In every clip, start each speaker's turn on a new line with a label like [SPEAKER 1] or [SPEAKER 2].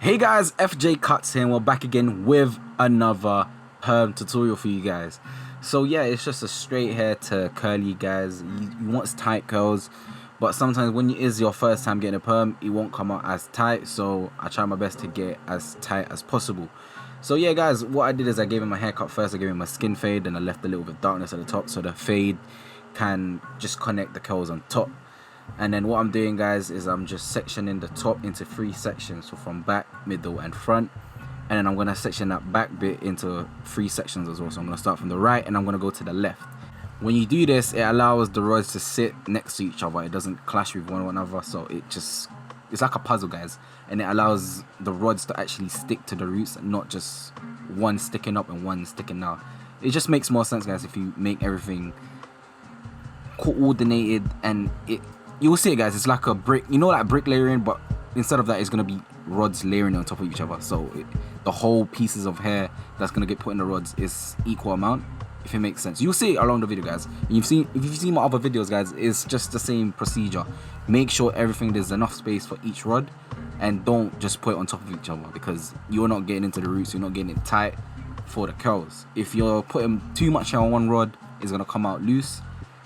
[SPEAKER 1] Hey guys, FjCuts here, and we're back again with another perm tutorial for you guys. So yeah, it's just a straight hair to curly, guys. You want tight curls, but sometimes when it is your first time getting a perm, it won't come out as tight, so I try my best to get it as tight as possible. So yeah guys, what I did is I gave him a haircut first. I gave him a skin fade and I left a little bit of darkness at the top so the fade can just connect the curls on top. And then what I'm doing, guys, is I'm just sectioning the top into 3 sections, so from back, middle and front. And then I'm going to section that back bit into 3 sections as well. So I'm going to start from the right and I'm going to go to the left. When you do this, it allows the rods to sit next to each other. It doesn't clash with one another, so it's like a puzzle, guys. And it allows the rods to actually stick to the roots and not just one sticking up and one sticking out. It just makes more sense, guys, if you make everything coordinated. And you will see it, guys, it's like a brick, you know, like brick layering, but instead of that it's going to be rods layering on top of each other. So the whole pieces of hair that's going to get put in the rods is equal amount, if it makes sense. You'll see it along the video, guys. If you've seen my other videos, guys, it's just the same procedure. Make sure everything, there's enough space for each rod, and don't just put it on top of each other, because you're not getting into the roots, you're not getting it tight for the curls. If you're putting too much hair on one rod, it's going to come out loose.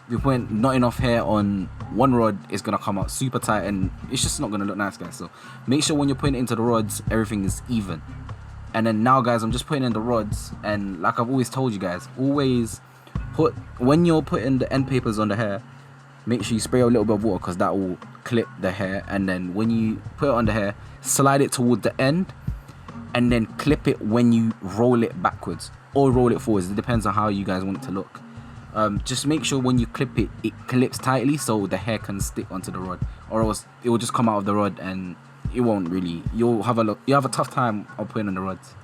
[SPEAKER 1] If you're putting not enough hair on one rod, it's going to come out super tight and it's just not going to look nice, guys. So make sure when you're putting it into the rods, everything is even. And then now, guys, I'm just putting in the rods, and like I've always told you guys, always put, when you're putting the end papers on the hair, make sure you spray a little bit of water, because that will clip the hair. And then when you put it on the hair, slide it toward the end and then clip it when you roll it backwards or roll it forwards. It depends on how you guys want it to look. Just make sure when you clip it, it clips tightly so the hair can stick onto the rod, or else it will just come out of the rod and it won't really, you'll have a tough time of putting on the rods.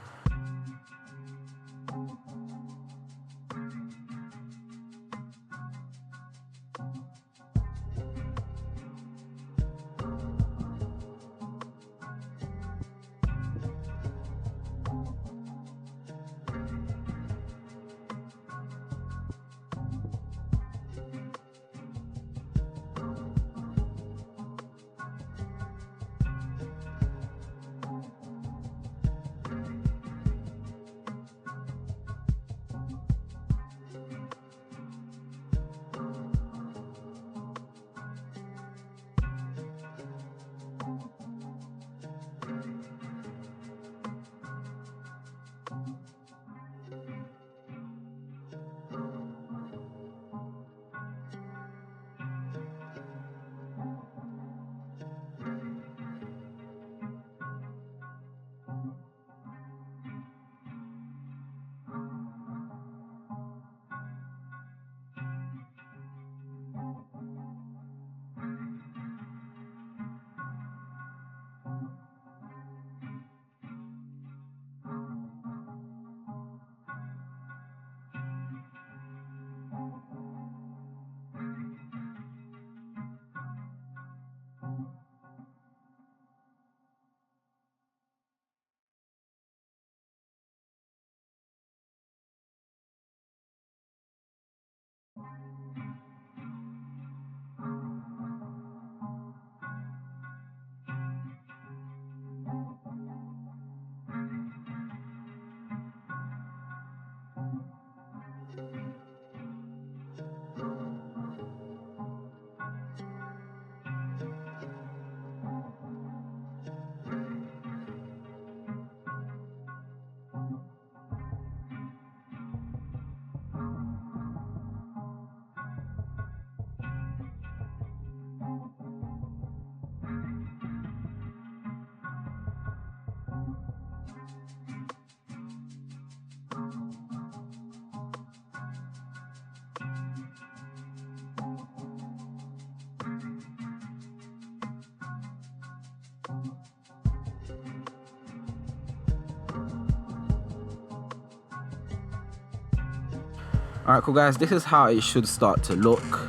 [SPEAKER 1] Alright, cool, guys, this is how it should start to look.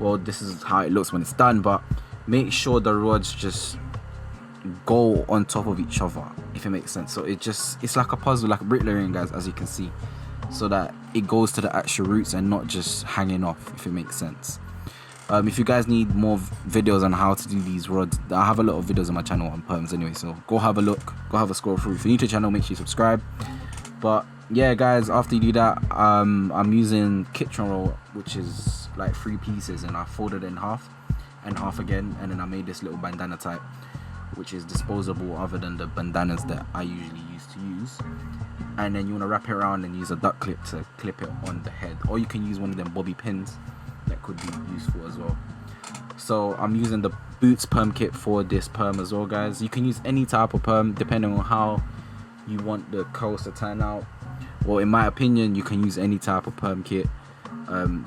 [SPEAKER 1] Well, this is how it looks when it's done, but make sure the rods just go on top of each other, if it makes sense. So it's like a puzzle, like a brick layering, guys, as you can see, so that it goes to the actual roots and not just hanging off, if it makes sense. If you guys need more videos on how to do these rods, I have a lot of videos on my channel on perms anyway, so go have a look, go have a scroll through. If you're new to the channel, make sure you subscribe. But yeah guys, after you do that, I'm using kitchen roll, which is like 3 pieces, and I folded it in half and half again, and then I made this little bandana type, which is disposable other than the bandanas that I usually used to use. And then you want to wrap it around and use a duck clip to clip it on the head, or you can use one of them bobby pins that could be useful as well. So I'm using the Boots perm kit for this perm as well, guys. You can use any type of perm depending on how you want the curls to turn out. Well, in my opinion, you can use any type of perm kit.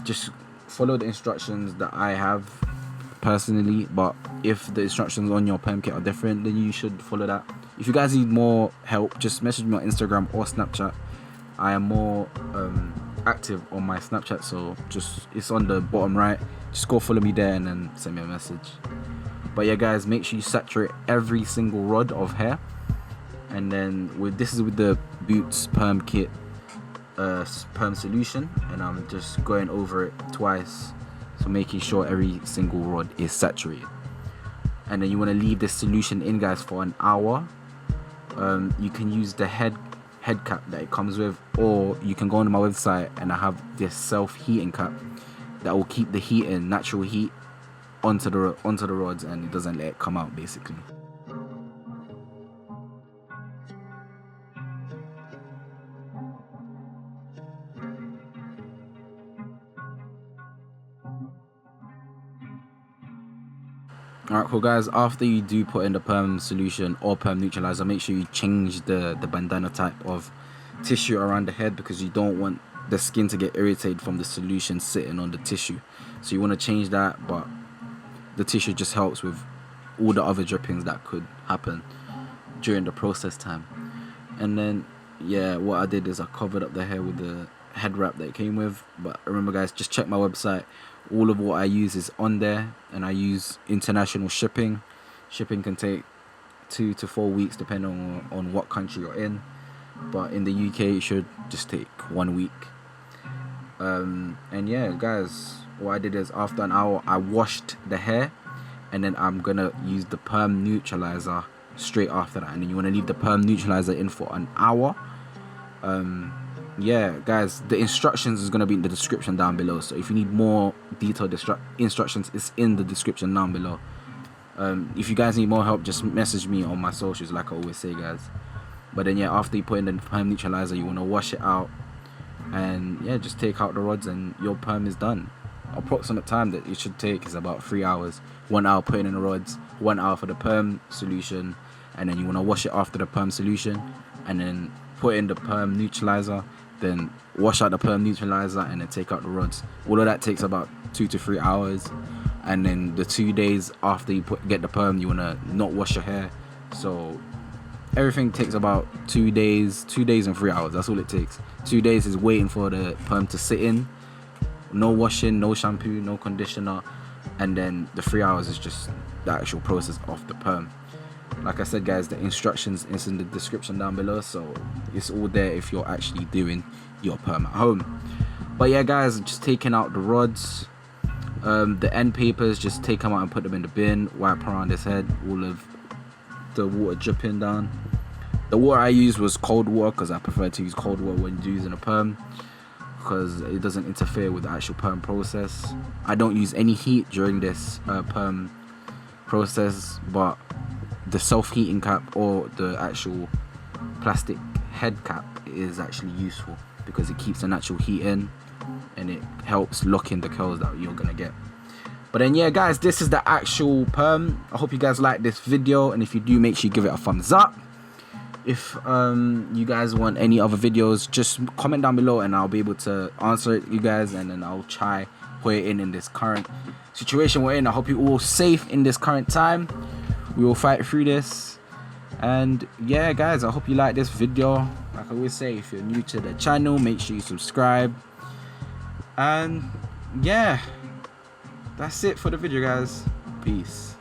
[SPEAKER 1] Just follow the instructions that I have personally, but if the instructions on your perm kit are different, then you should follow that. If you guys need more help, just message me on Instagram or Snapchat. I am more active on my Snapchat, so just, it's on the bottom right, just go follow me there and then send me a message. But yeah guys, make sure you saturate every single rod of hair. And then this is with the Boots perm kit perm solution, and I'm just going over it twice, so making sure every single rod is saturated. And then you want to leave this solution in, guys, for an hour. You can use the head cap that it comes with, or you can go onto my website and I have this self-heating cap that will keep the heat in, natural heat, onto the rods, and it doesn't let it come out basically. Alright, cool guys, after you do put in the perm solution or perm neutralizer, make sure you change the bandana type of tissue around the head, because you don't want the skin to get irritated from the solution sitting on the tissue. So you want to change that, but the tissue just helps with all the other drippings that could happen during the process time. And then yeah, what I did is I covered up the hair with the head wrap that it came with. But remember guys, just check my website. All of what I use is on there, and I use international shipping. Shipping can take 2 to 4 weeks depending on what country you're in, but in the UK it should just take 1 week. And yeah guys, what I did is after an hour I washed the hair, and then I'm gonna use the perm neutralizer straight after that. And then you want to leave the perm neutralizer in for an hour. Yeah guys, the instructions is going to be in the description down below, so if you need more detailed instructions, it's in the description down below. If you guys need more help, just message me on my socials like I always say, guys. But then yeah, after you put in the perm neutralizer, you want to wash it out, and yeah, just take out the rods and your perm is done. Approximate time that it should take is about 3 hours. 1 hour putting in the rods, 1 hour for the perm solution, and then you want to wash it after the perm solution, and then put in the perm neutralizer, then wash out the perm neutralizer, and then take out the rods. All of that takes about 2 to 3 hours. And then the 2 days after you get the perm, you want to not wash your hair. So everything takes about 2 days and 3 hours. That's all it takes. 2 days is waiting for the perm to sit in, no washing, no shampoo, no conditioner, and then the 3 hours is just the actual process of the perm. Like I said guys, the instructions is in the description down below, so it's all there if you're actually doing your perm at home. But yeah guys, just taking out the rods, the end papers, just take them out and put them in the bin, wipe around his head, all of the water dripping down. The water I used was cold water, because I prefer to use cold water when using a perm, because it doesn't interfere with the actual perm process. I don't use any heat during this perm process, but the self-heating cap or the actual plastic head cap is actually useful, because it keeps the natural heat in and it helps lock in the curls that you're gonna get. But then yeah guys, this is the actual perm. I hope you guys like this video, and if you do, make sure you give it a thumbs up. If you guys want any other videos, just comment down below and I'll be able to answer it, you guys, and then I'll try put it in this current situation we're in. I hope you're all safe in this current time. We will fight through this. And yeah guys, I hope you like this video. Like I always say, if you're new to the channel, make sure you subscribe. And yeah, that's it for the video guys. Peace.